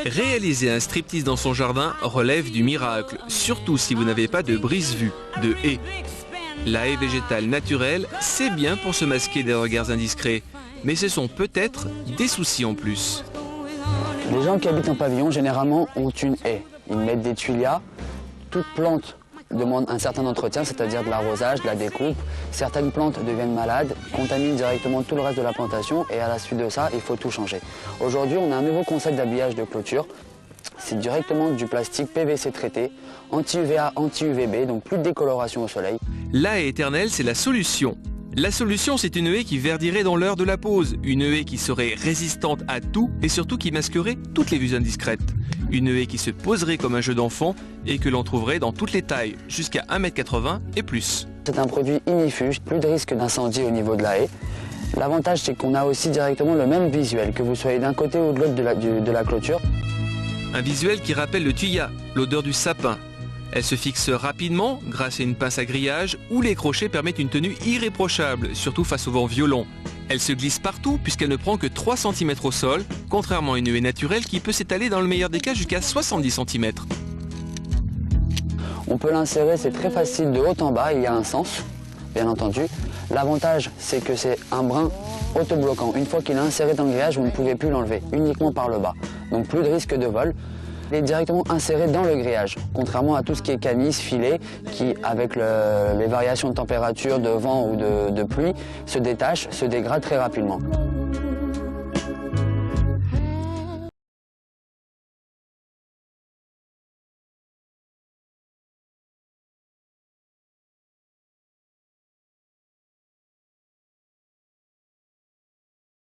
Réaliser un striptease dans son jardin relève du miracle, surtout si vous n'avez pas de brise-vue, de haie. La haie végétale naturelle, c'est bien pour se masquer des regards indiscrets, mais ce sont peut-être des soucis en plus. Les gens qui habitent en pavillon, généralement, ont une haie. Ils mettent des tuilias. Toute plante demande un certain entretien, c'est-à-dire de l'arrosage, de la découpe. Certaines plantes deviennent malades, contaminent directement tout le reste de la plantation et à la suite de ça, il faut tout changer. Aujourd'hui, on a un nouveau concept d'habillage de clôture. C'est directement du plastique PVC traité, anti-UVA, anti-UVB, donc plus de décoloration au soleil. La haie éternelle, c'est la solution. La solution, c'est une haie qui verdirait dans l'heure de la pause, une haie qui serait résistante à tout et surtout qui masquerait toutes les vues indiscrètes. Une haie qui se poserait comme un jeu d'enfant et que l'on trouverait dans toutes les tailles, jusqu'à 1,80 m et plus. C'est un produit ignifuge, plus de risque d'incendie au niveau de la haie. L'avantage, c'est qu'on a aussi directement le même visuel, que vous soyez d'un côté ou de l'autre de la clôture. Un visuel qui rappelle le tuya, l'odeur du sapin. Elle se fixe rapidement grâce à une pince à grillage où les crochets permettent une tenue irréprochable, surtout face au vent violent. Elle se glisse partout puisqu'elle ne prend que 3 cm au sol, contrairement à une haie naturelle qui peut s'étaler dans le meilleur des cas jusqu'à 70 cm. On peut l'insérer, c'est très facile de haut en bas, il y a un sens, bien entendu. L'avantage, c'est que c'est un brin autobloquant. Une fois qu'il est inséré dans le grillage, vous ne pouvez plus l'enlever, uniquement par le bas. Donc plus de risque de vol. Il est directement inséré dans le grillage, contrairement à tout ce qui est canis, filet, qui, avec les variations de température, de vent ou de pluie, se détache, se dégrade très rapidement.